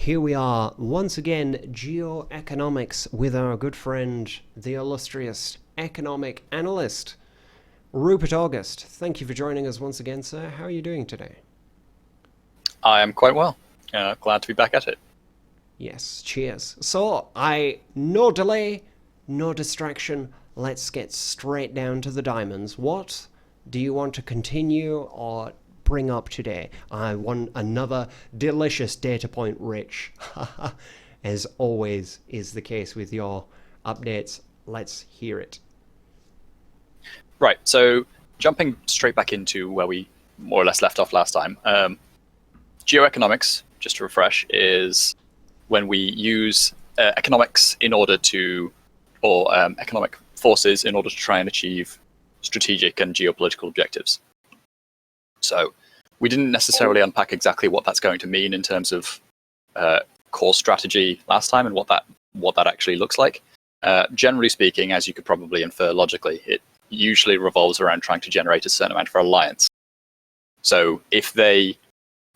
Here we are, once again, Geo-economics with our good friend, the illustrious economic analyst, Rupert August. Thank you for joining us once again, sir. How are you doing today? I am quite well. Glad to be back at it. Yes, cheers. So, no delay, no distraction. Let's get straight down to the diamonds. What do you want to continue or bring up today? I want another delicious data point rich, as always is the case with your updates. Let's hear it. Right, so jumping straight back into where we more or less left off last time. Geo-economics, just to refresh, is when we use economics in order to, or economic forces in order to try and achieve strategic and geopolitical objectives. So we didn't necessarily unpack exactly what that's going to mean in terms of core strategy last time and what that actually looks like. Generally speaking, as you could probably infer logically, it usually revolves around trying to generate a certain amount of alliance. So if they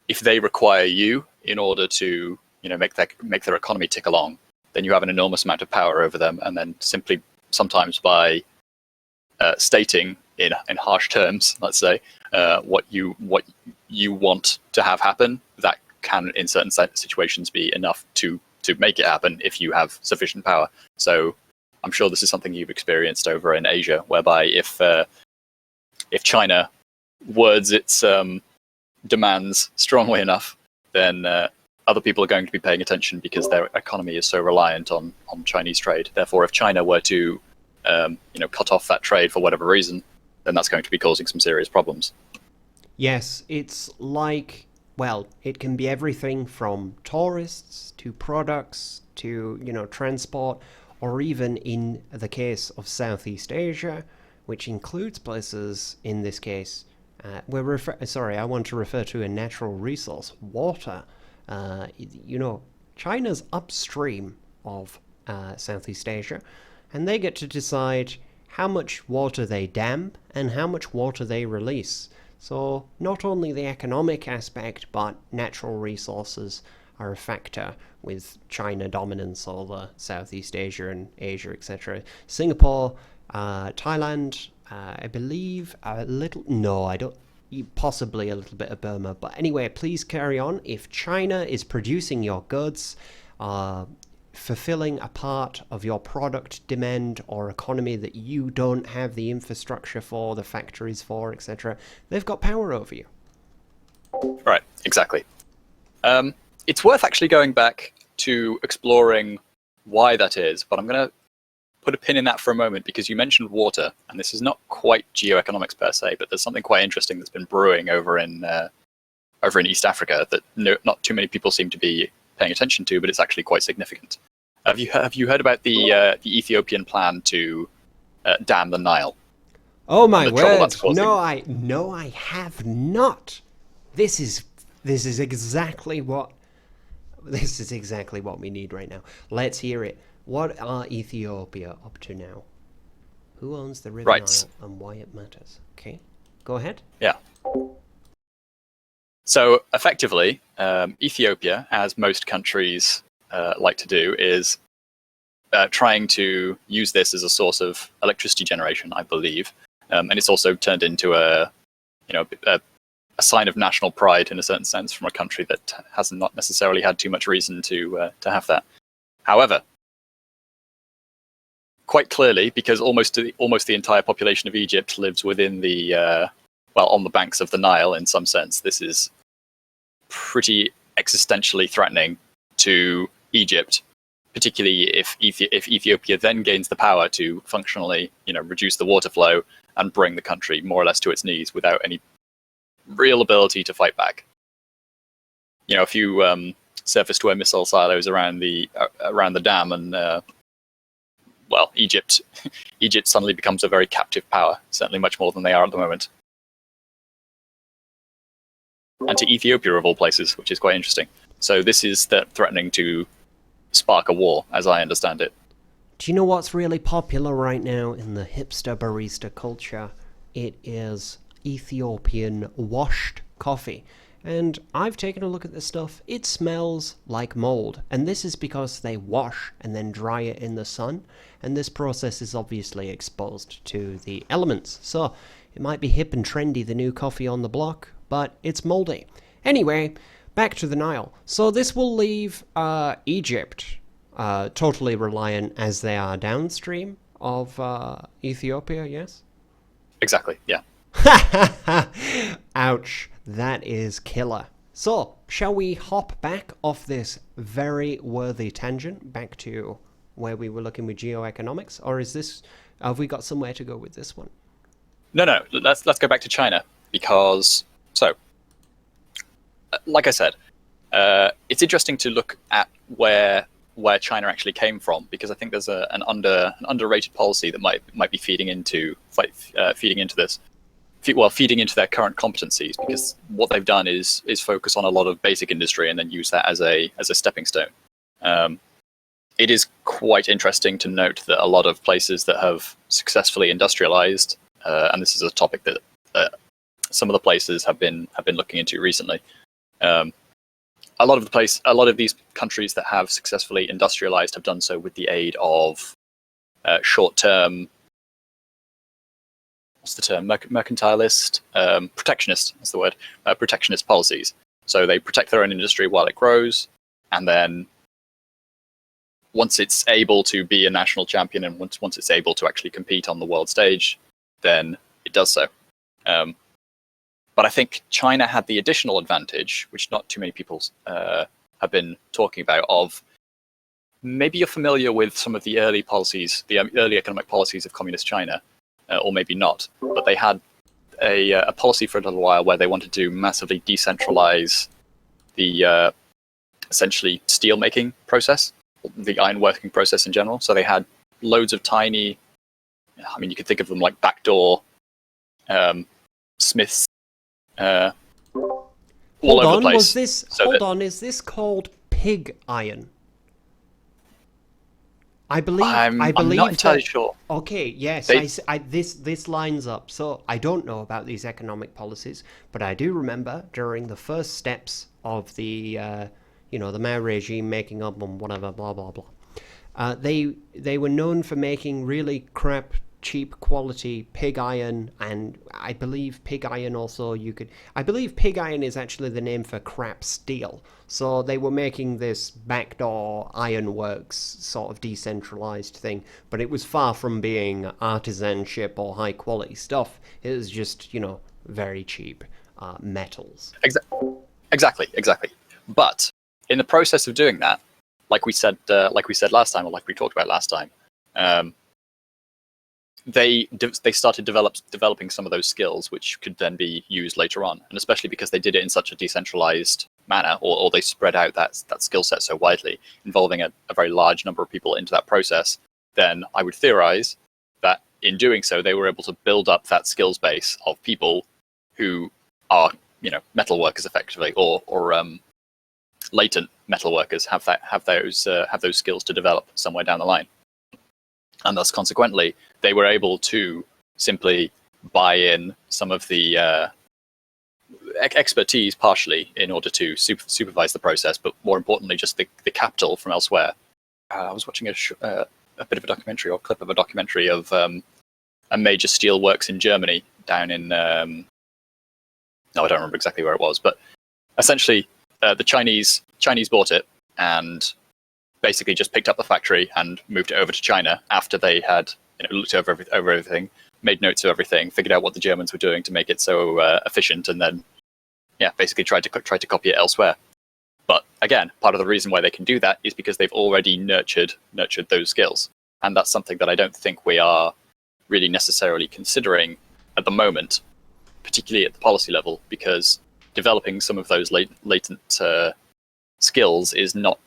require you in order to make their economy tick along, then you have an enormous amount of power over them, and then simply sometimes by stating in harsh terms, let's say, what you want to have happen, that can in certain situations be enough to make it happen if you have sufficient power. So I'm sure this is something you've experienced over in Asia, whereby if China words its demands strongly enough, then other people are going to be paying attention because their economy is so reliant on Chinese trade. Therefore, if China were to cut off that trade for whatever reason, then that's going to be causing some serious problems. Yes, it's like, well, it can be everything from tourists to products to, transport, or even in the case of Southeast Asia, which includes places, in this case, I want to refer to a natural resource, water. China's upstream of Southeast Asia, and they get to decide how much water they dam and how much water they release. So not only the economic aspect, but natural resources are a factor with China dominance over Southeast Asia and Asia, etc. Singapore, Thailand, I believe a little, no, I don't, possibly a little bit of Burma. But anyway, please carry on. If China is producing your goods, fulfilling a part of your product demand or economy that you don't have the infrastructure for, the factories for, etc., they've got power over you. Right, exactly. It's worth actually going back to exploring why that is, but I'm going to put a pin in that for a moment because you mentioned water, and this is not quite geoeconomics per se, but there's something quite interesting that's been brewing over in East Africa that not too many people seem to be paying attention to, but it's actually quite significant. Have you heard about the Ethiopian plan to dam the Nile? Oh my word! No, I have not. This is exactly what we need right now. Let's hear it. What are Ethiopia up to now? Who owns the River Nile and why it matters? Okay, go ahead. Yeah. So effectively, Ethiopia, as most countries like to do, is trying to use this as a source of electricity generation, I believe, and it's also turned into a sign of national pride in a certain sense from a country that has not necessarily had too much reason to have that. However, quite clearly, because almost the entire population of Egypt lives within on the banks of the Nile in some sense, this is pretty existentially threatening to Egypt, particularly if Ethiopia then gains the power to functionally, reduce the water flow and bring the country more or less to its knees without any real ability to fight back. A few surface-to-air missile silos around the dam, and Egypt suddenly becomes a very captive power, certainly much more than they are at the moment. And to Ethiopia of all places, which is quite interesting. So this is threatening to spark a war, as I understand it. Do you know what's really popular right now in the hipster barista culture? It is Ethiopian washed coffee. And I've taken a look at this stuff. It smells like mold. And this is because they wash and then dry it in the sun. And this process is obviously exposed to the elements. So it might be hip and trendy, the new coffee on the block, but it's moldy. Anyway, back to the Nile. So this will leave Egypt totally reliant, as they are downstream of Ethiopia, yes? Exactly, yeah. Ouch, that is killer. So, shall we hop back off this very worthy tangent back to where we were looking with geoeconomics, or have we got somewhere to go with this one? No. Let's go back to China because like I said, it's interesting to look at where China actually came from, because I think there's an underrated policy that might be feeding into this. Feeding into their current competencies, because what they've done is focus on a lot of basic industry and then use that as a stepping stone. It is quite interesting to note that a lot of places that have successfully industrialized, and this is a topic that some of the places have been looking into recently. A lot of these countries that have successfully industrialized have done so with the aid of short-term, what's the term? Mercantilist, protectionist. That's the word. Protectionist policies. So they protect their own industry while it grows, and then once it's able to be a national champion and once it's able to actually compete on the world stage, then it does so. But I think China had the additional advantage, which not too many people have been talking about, of maybe you're familiar with some of the early policies, the early economic policies of communist China, or maybe not. But they had a policy for a little while where they wanted to massively decentralize the essentially steel-making process, the iron-working process in general. So they had loads of tiny, I mean, you could think of them like backdoor smiths, all over the place. Is this called pig iron? I believe. I'm not entirely sure. Okay, yes, this lines up. So I don't know about these economic policies, but I do remember during the first steps of the the Mao regime making up on whatever, blah blah blah. They were known for making really crap, cheap quality pig iron, and I believe pig iron I believe pig iron is actually the name for crap steel. So they were making this backdoor ironworks sort of decentralized thing, but it was far from being artisanship or high quality stuff. It was just, very cheap metals. Exactly. But in the process of doing that, like we said last time, or like we talked about last time, they started developing some of those skills, which could then be used later on, and especially because they did it in such a decentralized manner, or they spread out that skill set so widely, involving a very large number of people into that process, then I would theorize that in doing so, they were able to build up that skills base of people who are, metal workers effectively, or latent metal workers, have those skills to develop somewhere down the line. And thus, consequently, they were able to simply buy in some of the expertise partially in order to supervise the process, but more importantly, just the capital from elsewhere. I was watching a bit of a documentary, or clip of a documentary of a major steel works in Germany down in... no, I don't remember exactly where it was, but essentially the Chinese bought it and basically just picked up the factory and moved it over to China after they had looked over everything, made notes of everything, figured out what the Germans were doing to make it so efficient, and then basically tried to copy it elsewhere. But again, part of the reason why they can do that is because they've already nurtured those skills, and that's something that I don't think we are really necessarily considering at the moment, particularly at the policy level, because developing some of those latent skills is not.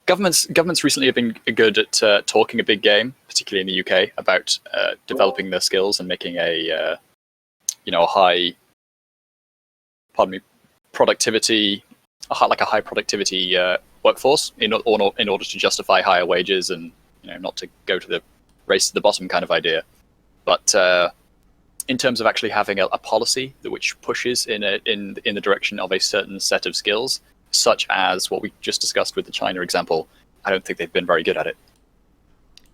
Governments recently have been good at talking a big game, particularly in the UK, about developing their skills and making a high, productivity, a high productivity workforce in order to justify higher wages and not to go to the race to the bottom kind of idea. But in terms of actually having a policy which pushes in the direction of a certain set of skills, such as what we just discussed with the China example, I don't think they've been very good at it.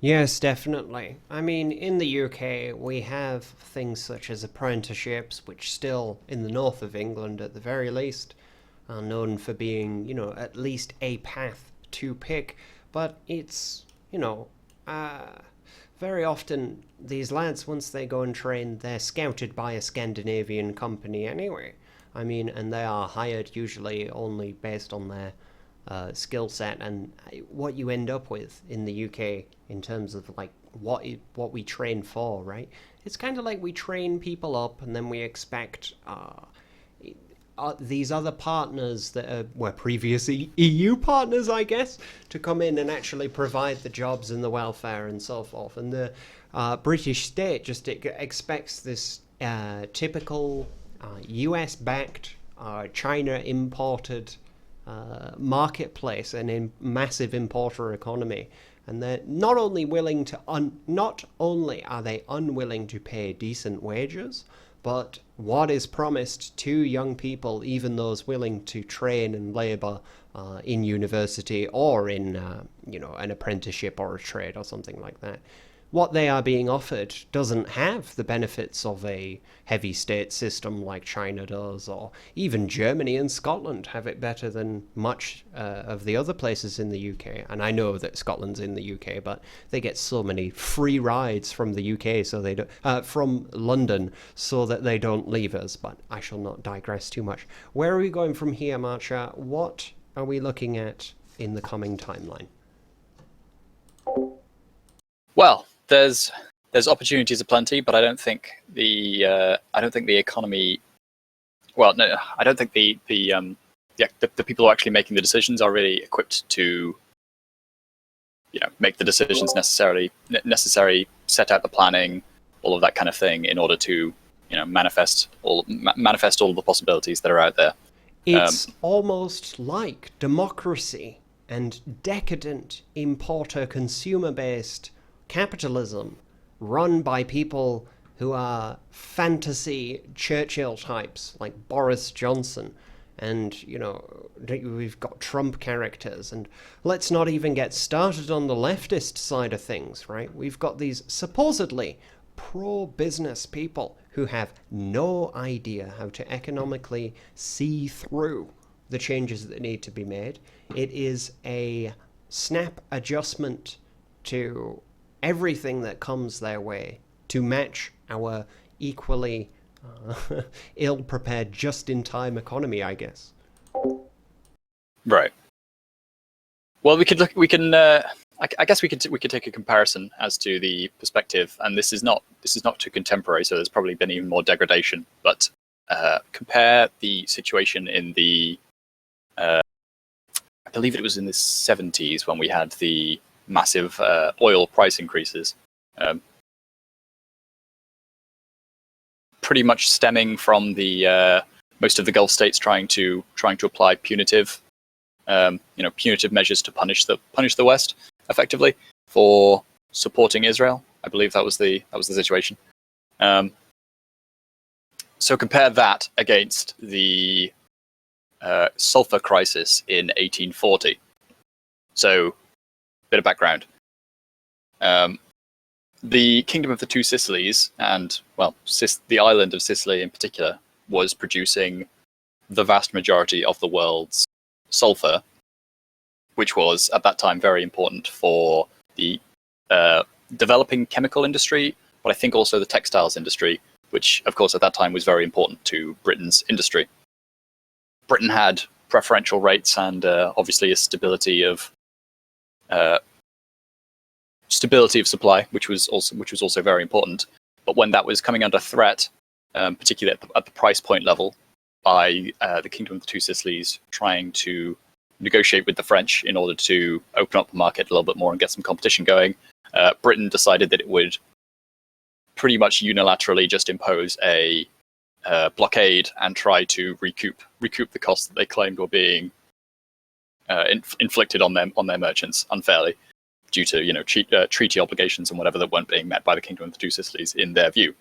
Yes, definitely. I mean, in the UK, we have things such as apprenticeships, which still, in the north of England at the very least, are known for being, at least a path to pick. But it's, very often these lads, once they go and train, they're scouted by a Scandinavian company anyway. I mean, and they are hired usually only based on their skill set, and what you end up with in the UK in terms of like what we train for, right? It's kind of like we train people up, and then we expect these other partners that were previous EU partners, I guess, to come in and actually provide the jobs and the welfare and so forth. And the British state just expects this typical US-backed, China-imported marketplace and in massive importer economy, and they're not only willing to not only are they unwilling to pay decent wages, but what is promised to young people, even those willing to train and labour in university or in an apprenticeship or a trade or something like that, what they are being offered doesn't have the benefits of a heavy state system like China does, or even Germany and Scotland have it better than much of the other places in the UK. And I know that Scotland's in the UK, but they get so many free rides from the UK, so they don't, from London, so that they don't leave us. But I shall not digress too much. Where are we going from here, Marcha? What are we looking at in the coming timeline? Well, there's opportunities aplenty, but I don't think the economy. Well, no, I don't think the people who are actually making the decisions are really equipped to, make the decisions necessary, set out the planning, all of that kind of thing, in order to, manifest all of the possibilities that are out there. It's almost like democracy and decadent importer consumer based capitalism run by people who are fantasy Churchill types like Boris Johnson, and we've got Trump characters, and let's not even get started on the leftist side of things, right? We've got these supposedly pro-business people who have no idea how to economically see through the changes that need to be made. It is a snap adjustment to everything that comes their way to match our equally ill-prepared, just-in-time economy, I guess. Right. Well, we can. I guess we could take a comparison as to the perspective, and this is not too contemporary, so there's probably been even more degradation. But compare the situation in the, I believe it was in the 70s when we had the massive oil price increases, pretty much stemming from the most of the Gulf states trying to apply punitive measures to punish the West effectively for supporting Israel. I believe that was the situation. So compare that against the sulfur crisis in 1840. So, bit of background. The Kingdom of the Two Sicilies, and the island of Sicily in particular, was producing the vast majority of the world's sulfur, which was at that time very important for the developing chemical industry, but I think also the textiles industry, which of course at that time was very important to Britain's industry. Britain had preferential rates and obviously a stability of supply, which was also very important. But when that was coming under threat, particularly at the price point level, by the Kingdom of the Two Sicilies trying to negotiate with the French in order to open up the market a little bit more and get some competition going, Britain decided that it would pretty much unilaterally just impose a blockade and try to recoup the costs that they claimed were being inflicted on their merchants unfairly, due to treaty obligations and whatever that weren't being met by the Kingdom of the Two Sicilies in their view.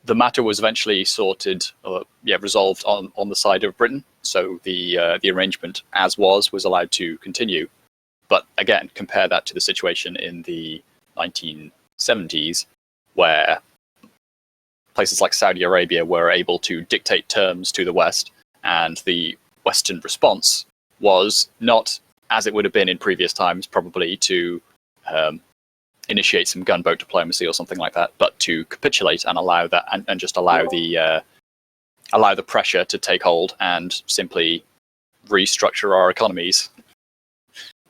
the matter was eventually resolved on the side of Britain. So the arrangement as was allowed to continue. But again, compare that to the situation in the 1970s, where places like Saudi Arabia were able to dictate terms to the West, and the Western response was not, as it would have been in previous times, probably to initiate some gunboat diplomacy or something like that, but to capitulate and allow that, and just allow the pressure to take hold and simply restructure our economies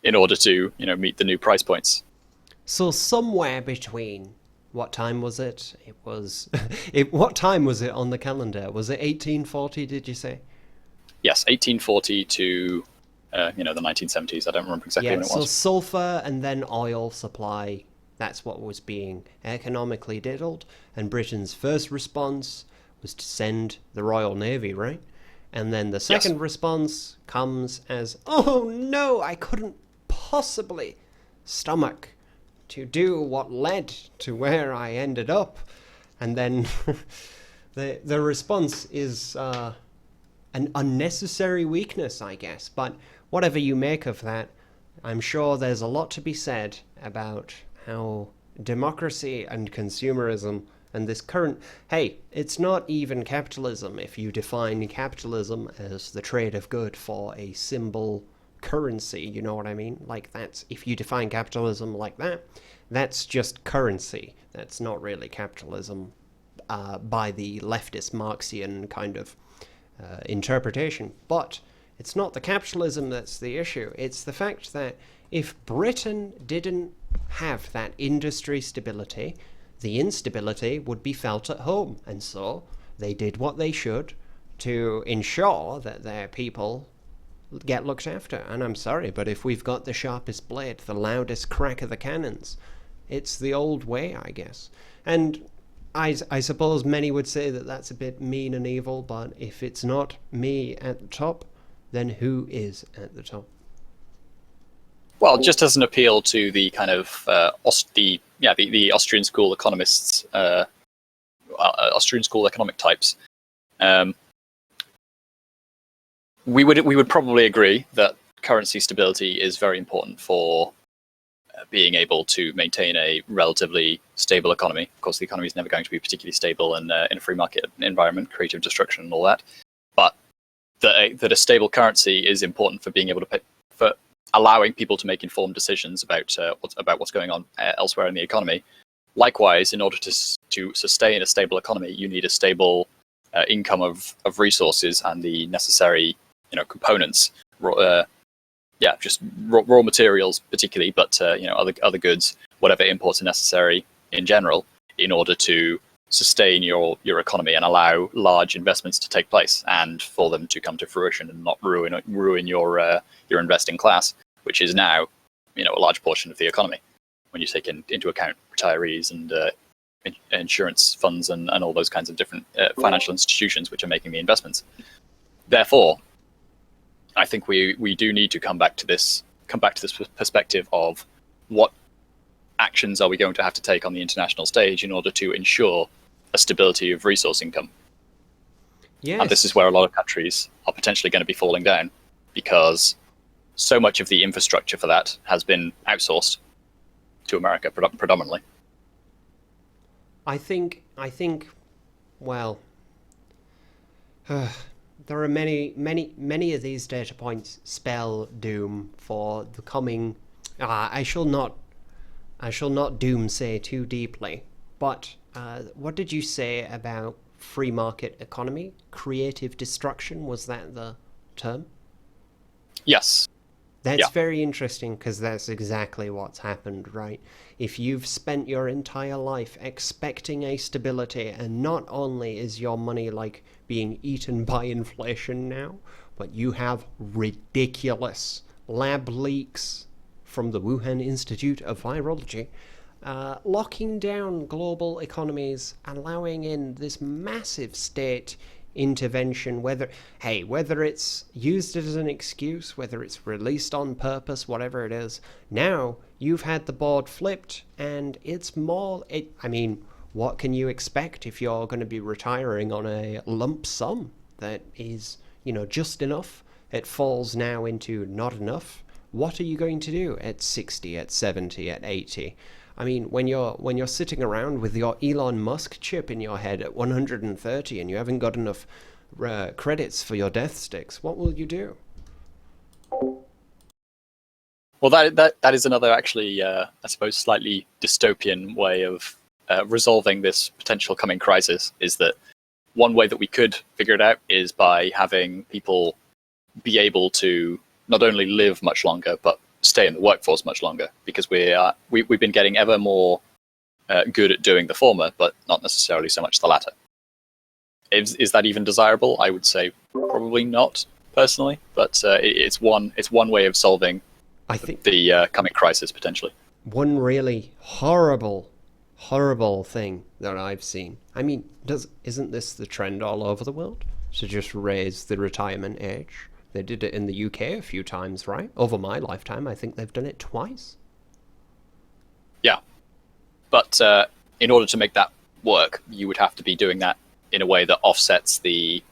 in order to meet the new price points. So somewhere between, what time was it? It was what time was it on the calendar? Was it 1840? Did you say? Yes, 1840 to the 1970s. I don't remember exactly when it was. So sulfur and then oil supply. That's what was being economically diddled. And Britain's first response was to send the Royal Navy, right? And then the second response comes as, oh no, I couldn't possibly stomach to do what led to where I ended up. And then the response is an unnecessary weakness, I guess. But whatever you make of that, I'm sure there's a lot to be said about how democracy and consumerism and this current... Hey, it's not even capitalism if you define capitalism as the trade of good for a symbol currency, you know what I mean? Like, that's... If you define capitalism like that, that's just currency. That's not really capitalism by the leftist Marxian kind of interpretation. But it's not the capitalism that's the issue. It's the fact that if Britain didn't have that industry stability, the instability would be felt at home. And so they did what they should to ensure that their people get looked after. And I'm sorry, but if we've got the sharpest blade, the loudest crack of the cannons, it's the old way, I guess. And I suppose many would say that that's a bit mean and evil, but if it's not me at the top, then who is at the top? Well, it just doesn't appeal to the kind of the Austrian school economists, Austrian school economic types. We would probably agree that currency stability is very important for being able to maintain a relatively stable economy. Of course, the economy is never going to be particularly stable in a free market environment, creative destruction and all that. But that a stable currency is important for being able to pay, for allowing people to make informed decisions about what's going on elsewhere in the economy. Likewise, in order to sustain a stable economy, you need a stable income of resources and the necessary components. Just raw materials particularly, but other goods, whatever imports are necessary in general, in order to sustain your economy and allow large investments to take place and for them to come to fruition and not ruin your investing class, which is now a large portion of the economy when you take into account retirees and insurance funds and all those kinds of different financial institutions which are making the investments. Therefore, I think we do need to come back to this perspective of what actions are we going to have to take on the international stage in order to ensure a stability of resource income. Yes. And this is where a lot of countries are potentially going to be falling down, because so much of the infrastructure for that has been outsourced to America predominantly. I think well, there are many of these data points spell doom for the coming. I shall not doomsay too deeply. But what did you say about free market economy? Creative destruction, was that the term? Yes. That's very interesting, because that's exactly what's happened, right? If you've spent your entire life expecting a stability, and not only is your money like being eaten by inflation now, but you have ridiculous lab leaks from the Wuhan Institute of Virology, locking down global economies, allowing in this massive state intervention, whether it's used as an excuse, whether it's released on purpose, whatever it is, now you've had the board flipped, and it's more, what can you expect if you're going to be retiring on a lump sum that is, just enough? It falls now into not enough. What are you going to do at 60, at 70, at 80? I mean, when you're sitting around with your Elon Musk chip in your head at 130 and you haven't got enough credits for your death sticks, what will you do? Well, that is another actually, I suppose, slightly dystopian way of resolving this potential coming crisis. Is that one way that we could figure it out is by having people be able to not only live much longer but stay in the workforce much longer, because we've been getting ever more good at doing the former, but not necessarily so much the latter. Is that even desirable? I would say probably not, personally, but it's one way of solving I think the coming crisis potentially. one really horrible, horrible thing that I've seen. I mean, isn't this the trend all over the world to just raise the retirement age? They did it in the UK a few times, right? Over my lifetime, I think they've done it twice. Yeah, but in order to make that work, you would have to be doing that in a way that offsets the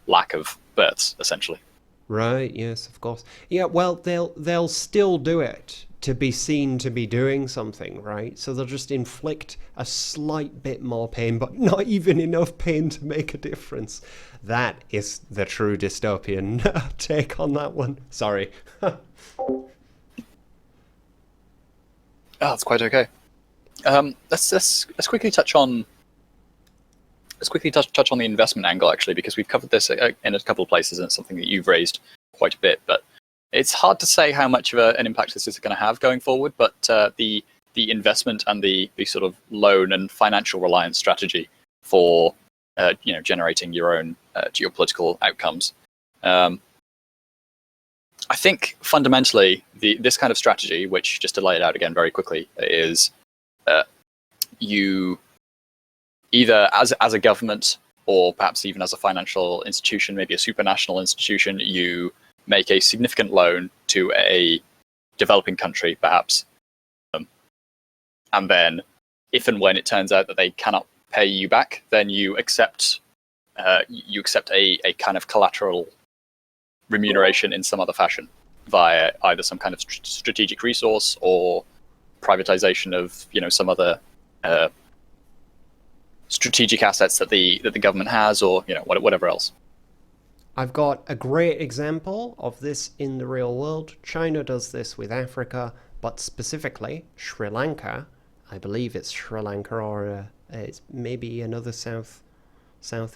lack of births, essentially. Right, yes, of course. Yeah, well, they'll still do it to be seen to be doing something, right? So they'll just inflict a slight bit more pain, but not even enough pain to make a difference. That is the true dystopian take on that one. Sorry. Oh, that's quite okay. Let's quickly touch on touch on the investment angle, actually, because we've covered this in a couple of places, and it's something that you've raised quite a bit. But it's hard to say how much of an impact this is going to have going forward. But the investment and the sort of loan and financial reliance strategy for generating your own geopolitical outcomes. I think fundamentally this kind of strategy, which, just to lay it out again very quickly, is you either as a government or perhaps even as a financial institution, maybe a supranational institution, you make a significant loan to a developing country, perhaps, and then if and when it turns out that they cannot pay you back, then you accept a kind of collateral remuneration in some other fashion via either some kind of strategic resource or privatization of some other strategic assets that the government has, or whatever else. I've got a great example of this in the real world. China does this with Africa, but specifically Sri Lanka. I believe it's Sri Lanka, or it's maybe another South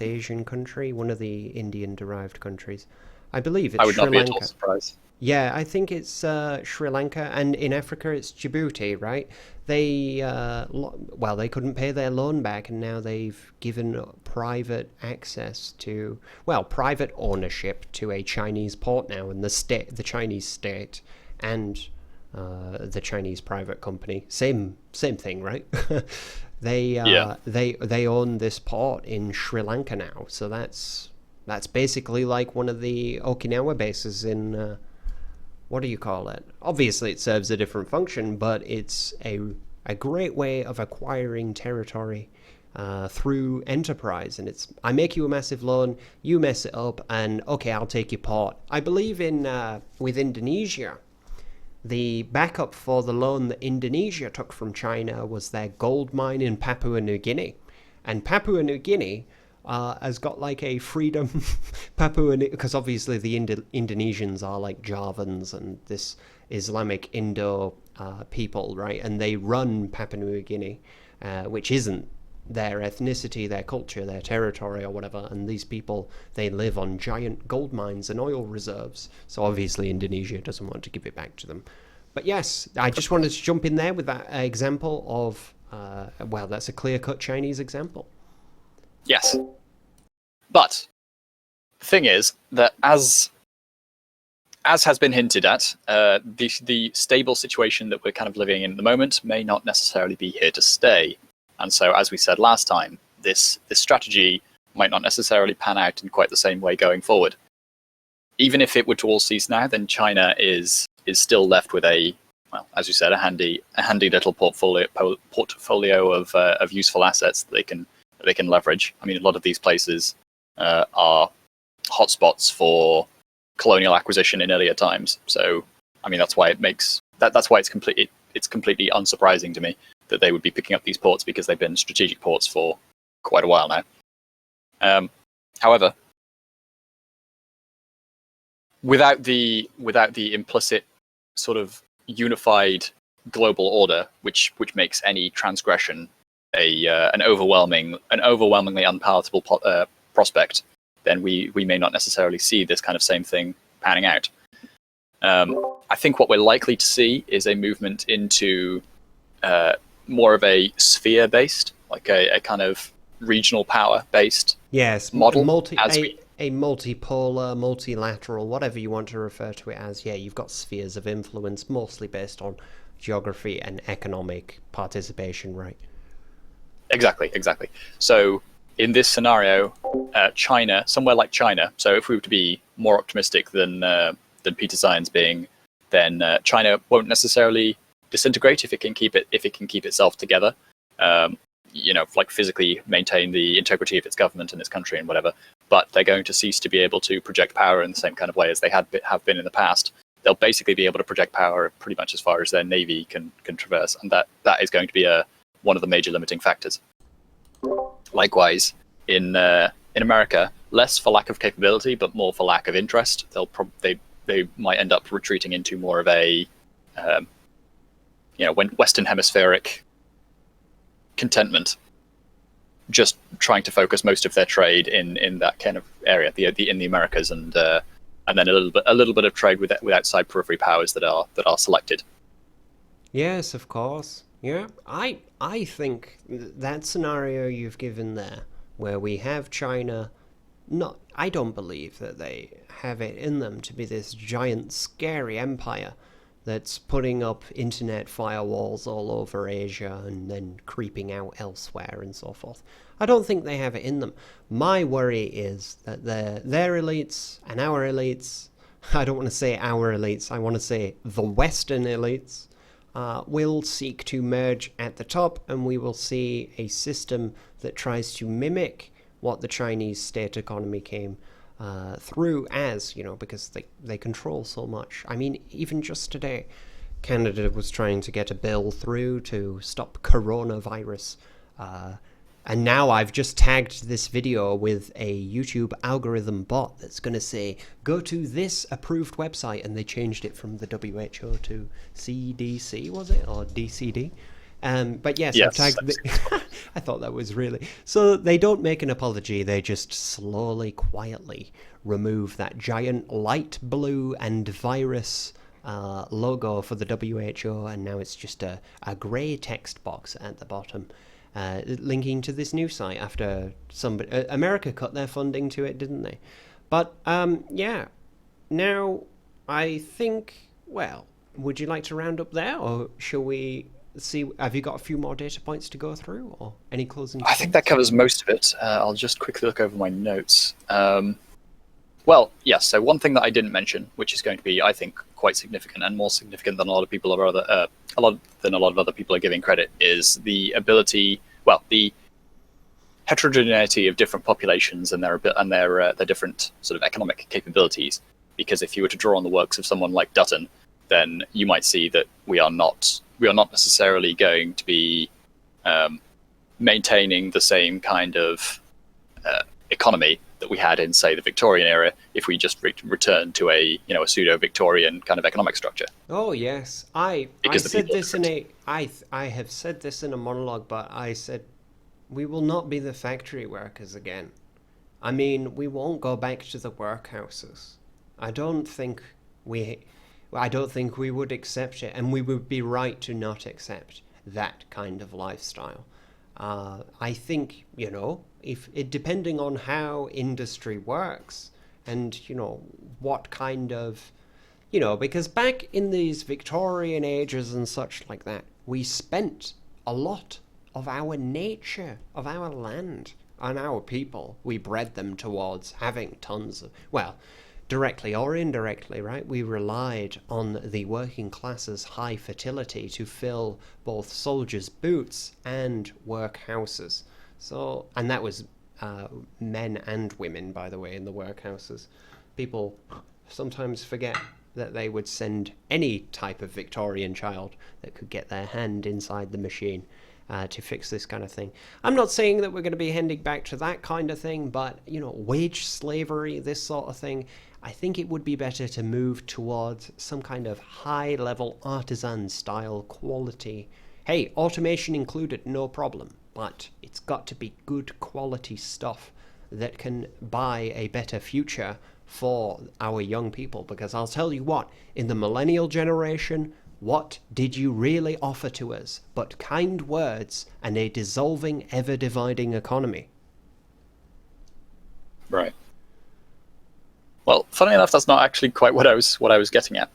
Asian country, one of the Indian-derived countries. I believe it's I would Sri not be Lanka. at all surprised. Yeah, I think it's Sri Lanka, and in Africa it's Djibouti, right? They they couldn't pay their loan back, and now they've given private access to, private ownership to a Chinese port now, and the Chinese state, and the Chinese private company, same thing, right? They own this port in Sri Lanka now, so that's basically like one of the Okinawa bases in. What do you call it? Obviously, it serves a different function, but it's a great way of acquiring territory through enterprise. And it's, I make you a massive loan, you mess it up, and okay, I'll take your port. I believe with Indonesia, the backup for the loan that Indonesia took from China was their gold mine in Papua New Guinea. And Papua New Guinea has got like a freedom because obviously the Indonesians are like Javans and this Islamic Indo people, right? And they run Papua New Guinea, which isn't their ethnicity, their culture, their territory or whatever. And these people, they live on giant gold mines and oil reserves. So obviously Indonesia doesn't want to give it back to them. But yes, I just wanted to jump in there with that example of, that's a clear-cut Chinese example. Yes. But the thing is that as has been hinted at, the stable situation that we're kind of living in at the moment may not necessarily be here to stay. And so, as we said last time, this strategy might not necessarily pan out in quite the same way going forward. Even if it were to all cease now, then China is still left with a well, as you said, a handy little portfolio of useful assets that they can leverage. I mean, a lot of these places are hotspots for colonial acquisition in earlier times. So, I mean, that's why it's completely unsurprising to me that they would be picking up these ports, because they've been strategic ports for quite a while now. However, without the implicit sort of unified global order, which makes any transgression an overwhelmingly unpalatable prospect, then we may not necessarily see this kind of same thing panning out. I think what we're likely to see is a movement into more of a sphere-based, like a kind of regional power-based model. A multipolar, multilateral, whatever you want to refer to it as. Yeah, you've got spheres of influence, mostly based on geography and economic participation, right? Exactly. So in this scenario, China, somewhere like China, so if we were to be more optimistic than Peter Science being, then China won't necessarily disintegrate if it can keep itself together. Like physically maintain the integrity of its government and its country and whatever. But they're going to cease to be able to project power in the same kind of way as they have been in the past. They'll basically be able to project power pretty much as far as their navy can traverse, and that is going to be one of the major limiting factors. Likewise, in America, less for lack of capability, but more for lack of interest. They might end up retreating into more of a when Western hemispheric contentment, just trying to focus most of their trade in that kind of area, in the Americas, and then a little bit of trade with outside periphery powers that are selected. Yes, of course. Yeah, I think that scenario you've given there, where we have China, I don't believe that they have it in them to be this giant, scary empire that's putting up internet firewalls all over Asia and then creeping out elsewhere and so forth. I don't think they have it in them. My worry is that their elites and our elites, I don't want to say our elites, I want to say the Western elites, will seek to merge at the top, and we will see a system that tries to mimic what the Chinese state economy came through as, because they control so much. I mean, even just today, Canada was trying to get a bill through to stop coronavirus. And now I've just tagged this video with a YouTube algorithm bot that's going to say, go to this approved website, and they changed it from the WHO to CDC, was it? Or DCD? But yes, I've tagged I thought that was really... So they don't make an apology, they just slowly, quietly remove that giant light blue and virus logo for the WHO, and now it's just a grey text box at the bottom. Linking to this new site after America cut their funding to it, didn't they? But yeah, now I think, well, would you like to round up there, or shall we see? Have you got a few more data points to go through, or any closing I think that covers most of it. I'll just quickly look over my notes. Well, yes. So one thing that I didn't mention, which is going to be, I think, quite significant and more significant than a lot of other people are giving credit, is the ability, the heterogeneity of different populations and their different sort of economic capabilities. Because if you were to draw on the works of someone like Dutton, then you might see that we are not necessarily going to be maintaining the same kind of economy that we had in, say, the Victorian era, if we just return to a pseudo-Victorian kind of economic structure. Oh yes, I have said this in a monologue, but I said we will not be the factory workers again. I mean, we won't go back to the workhouses. I don't think we would accept it, and we would be right to not accept that kind of lifestyle. I think, if it, depending on how industry works and, what kind of, because back in these Victorian ages and such like that, we spent a lot of our nature, of our land, and our people. We bred them towards having tons of, directly or indirectly, right? We relied on the working class's high fertility to fill both soldiers' boots and workhouses. So, and that was men and women, by the way, in the workhouses. People sometimes forget that they would send any type of Victorian child that could get their hand inside the machine to fix this kind of thing. I'm not saying that we're going to be heading back to that kind of thing, but, wage slavery, this sort of thing, I think it would be better to move towards some kind of high-level artisan-style quality. Hey, automation included, no problem, but it's got to be good quality stuff that can buy a better future for our young people. Because I'll tell you what, in the millennial generation, what did you really offer to us but kind words and a dissolving, ever-dividing economy? Right. Well, funnily enough, that's not actually quite what I was getting at.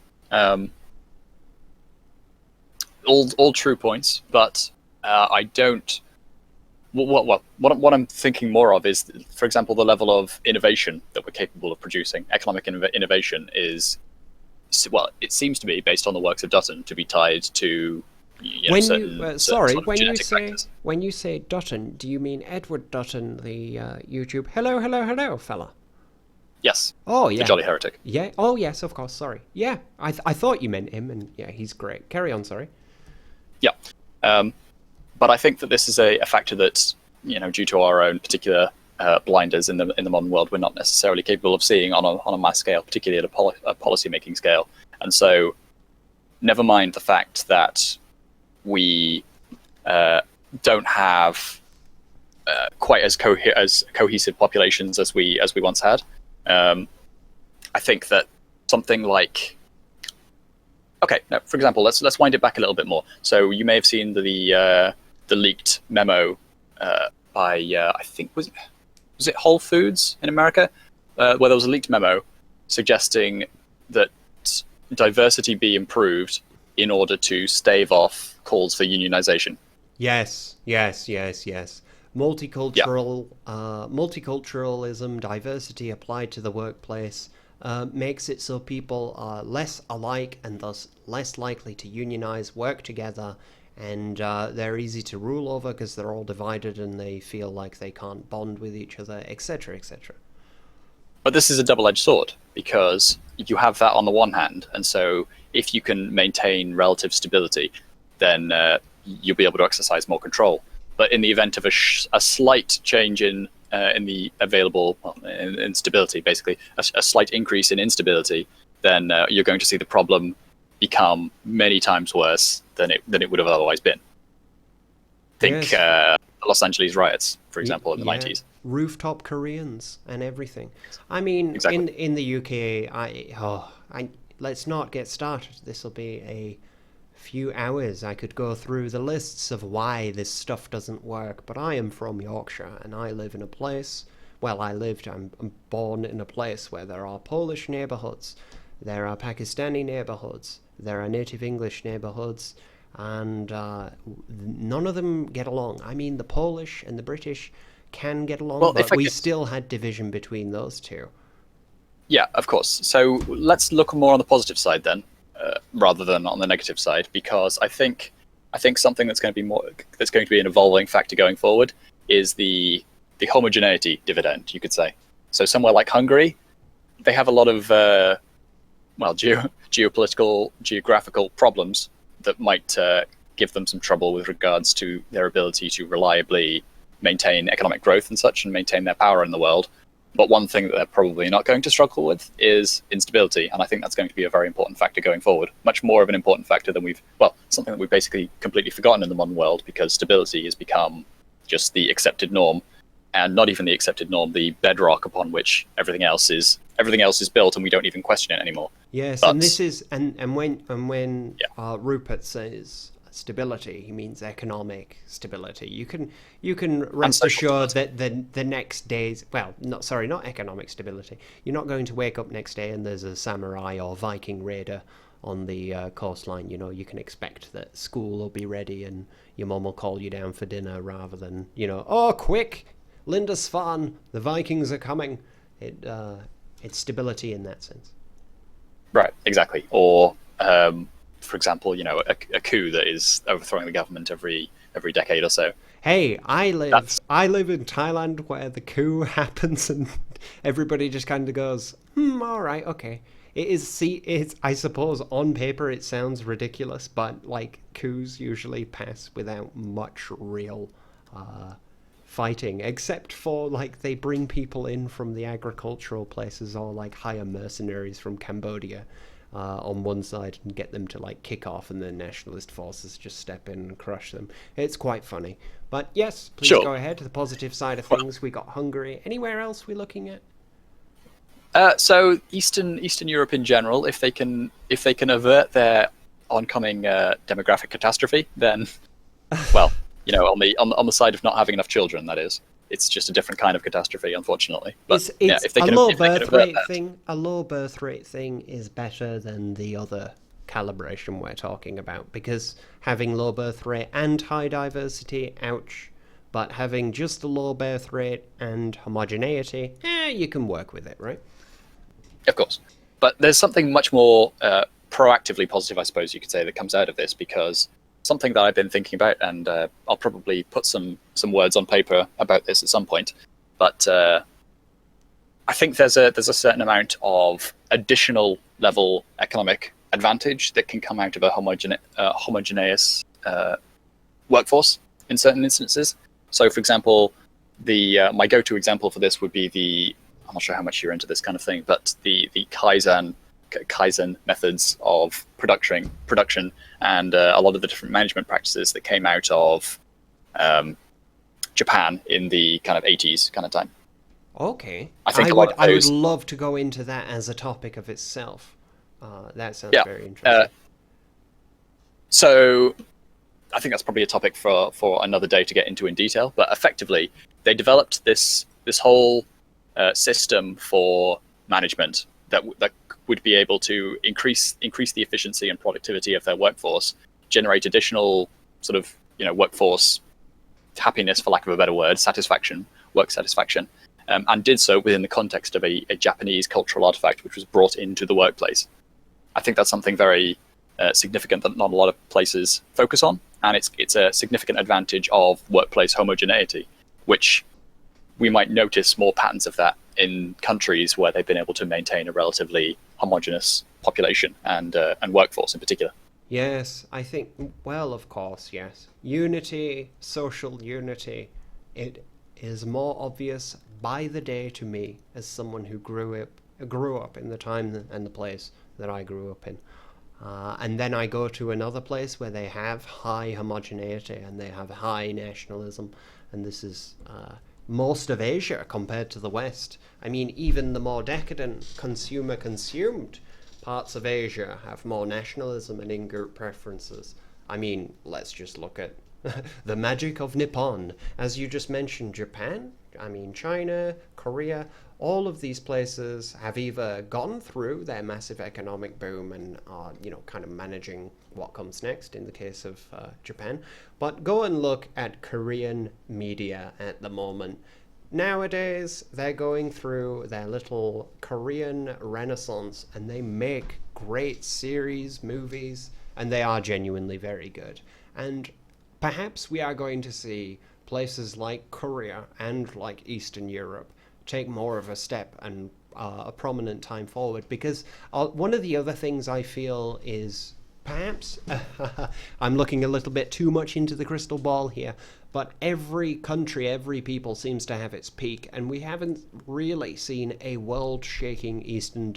All true points, but I don't. What I'm thinking more of is, for example, the level of innovation that we're capable of producing. Economic innovation is, well, it seems to be, based on the works of Dutton, to be tied to certain sort of genetic factors. When you say Dutton, do you mean Edward Dutton, the YouTube hello fella? Yes. Oh, yeah. The Jolly Heretic. Yeah. Oh, yes, of course. Sorry. Yeah. I thought you meant him, and yeah, he's great. Carry on, sorry. Yeah. But I think that this is a factor that, due to our own particular blinders in the modern world, we're not necessarily capable of seeing on a mass scale, particularly at a policy-making scale. And so, never mind the fact that we don't have quite as cohesive populations as we once had. I think that something like, okay, now, for example, let's wind it back a little bit more. So you may have seen the leaked memo by I think was it Whole Foods in America, where there was a leaked memo suggesting that diversity be improved in order to stave off calls for unionization. Yes. Multiculturalism, diversity applied to the workplace makes it so people are less alike and thus less likely to unionize, work together, and they're easy to rule over because they're all divided and they feel like they can't bond with each other, etc., etc. But this is a double-edged sword, because you have that on the one hand, and so if you can maintain relative stability, then you'll be able to exercise more control. But in the event of a slight change in the available instability, basically a slight increase in instability, then you're going to see the problem become many times worse than it would have otherwise been. Think the Los Angeles riots, for example, in the 90s. Rooftop Koreans and everything. I mean, exactly. in the UK, let's not get started. This will be a few hours. I could go through the lists of why this stuff doesn't work, but I am from Yorkshire and I live in a place, I'm born in a place where there are Polish neighbourhoods, there are Pakistani neighbourhoods, there are native English neighbourhoods, and none of them get along. I mean, the Polish and the British can get along, but we still had division between those two. Yeah, of course. So let's look more on the positive side then, rather than on the negative side, because I think something that's going to be an evolving factor going forward is the homogeneity dividend, you could say. So somewhere like Hungary, they have a lot of geographical problems that might give them some trouble with regards to their ability to reliably maintain economic growth and such, and maintain their power in the world. But one thing that they're probably not going to struggle with is instability, and I think that's going to be a very important factor going forward. Much more of an important factor than something that we've basically completely forgotten in the modern world, because stability has become just the accepted norm, and not even the accepted norm, the bedrock upon which everything else is built, and we don't even question it anymore. Yes, and this is when Rupert says stability, he means economic stability. You can rest assured that the next day's not economic stability. You're not going to wake up next day and there's a samurai or Viking raider on the coastline. You can expect that school will be ready and your mum will call you down for dinner rather than oh quick, Lindisfarne, the Vikings are coming. It's stability in that sense. Right, exactly. Or, for example, a coup that is overthrowing the government every decade or so. Hey, I live That's I live in Thailand where the coup happens and everybody just kind of goes, all right, okay. It's I suppose on paper it sounds ridiculous, but like coups usually pass without much real uh, fighting, except for like they bring people in from the agricultural places or like hire mercenaries from Cambodia on one side and get them to like kick off, and then nationalist forces just step in and crush them. It's quite funny. But yes, please sure. go ahead. The positive side of Well, things, we got Hungary. Anywhere else we're looking at? so Eastern Europe in general, if they can avert their oncoming demographic catastrophe, then well, on the side of not having enough children, that is, it's just a different kind of catastrophe, unfortunately. But yeah, It's if they a can low if they can birth avert rate that, thing. A low birth rate thing is better than the other calibration we're talking about, because having low birth rate and high diversity, ouch. But having just a low birth rate and homogeneity, you can work with it, right? of course. But there's something much more proactively positive, I suppose you could say, that comes out of this, because something that I've been thinking about, and I'll probably put some words on paper about this at some point. But I think there's a certain amount of additional level economic advantage that can come out of a homogeneous workforce in certain instances. So, for example, my go-to example for this would be I'm not sure how much you're into this kind of thing, but the Kaizen methods of production, and a lot of the different management practices that came out of Japan in the kind of 80s kind of time. Okay. I think a lot of I would those, love to go into that as a topic of itself. That sounds yeah. very interesting. So I think that's probably a topic for another day to get into in detail. But effectively, they developed this whole system for management that would be able to increase the efficiency and productivity of their workforce, generate additional sort of workforce happiness, for lack of a better word, work satisfaction, and did so within the context of a Japanese cultural artifact which was brought into the workplace. I think that's something very significant that not a lot of places focus on, and it's a significant advantage of workplace homogeneity, which we might notice more patterns of that in countries where they've been able to maintain a relatively homogeneous population and workforce in particular. Yes, I think, well, of course, yes. Unity, social unity, it is more obvious by the day to me as someone who grew up in the time and the place that I grew up in. And then I go to another place where they have high homogeneity and they have high nationalism, and this is most of Asia compared to the West. I mean, even the more decadent consumer-consumed parts of Asia have more nationalism and in-group preferences. I mean, let's just look at the magic of Nippon. As you just mentioned, Japan, I mean, China, Korea, all of these places have either gone through their massive economic boom and are, kind of managing what comes next in the case of Japan. But go and look at Korean media at the moment. Nowadays, they're going through their little Korean renaissance, and they make great series, movies, and they are genuinely very good. And perhaps we are going to see places like Korea and like Eastern Europe take more of a step and a prominent time forward, because one of the other things I feel is perhaps I'm looking a little bit too much into the crystal ball here, but every country, every people seems to have its peak, and we haven't really seen a world-shaking Eastern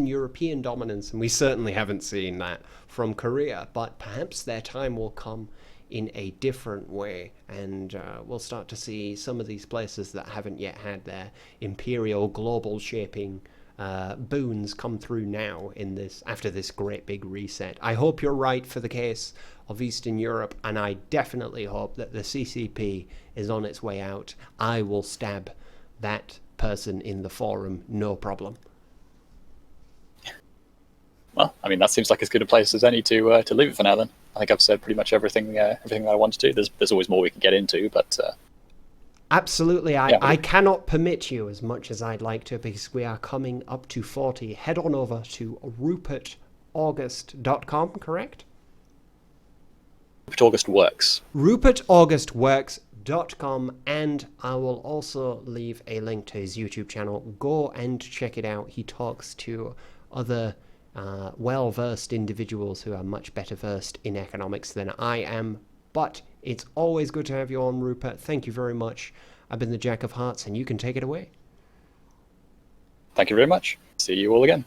European dominance, and we certainly haven't seen that from Korea. But perhaps their time will come in a different way, and we'll start to see some of these places that haven't yet had their imperial global shaping boons come through now after this great big reset. I hope you're right for the case of Eastern Europe, and I definitely hope that the CCP is on its way out. I will stab that person in the forum, no problem. Well, I mean, that seems like as good a place as any to leave it for now. Then I think I've said pretty much everything that I wanted to. There's always more we can get into, but Absolutely. Yeah, I cannot permit you as much as I'd like to because we are coming up to 40. Head on over to rupertaugust.com, correct? August works. rupertaugustworks.com, and I will also leave a link to his YouTube channel. Go and check it out. He talks to other well-versed individuals who are much better versed in economics than I am. But it's always good to have you on, Rupert. Thank you very much. I've been the Jack of Hearts, and you can take it away. Thank you very much. See you all again.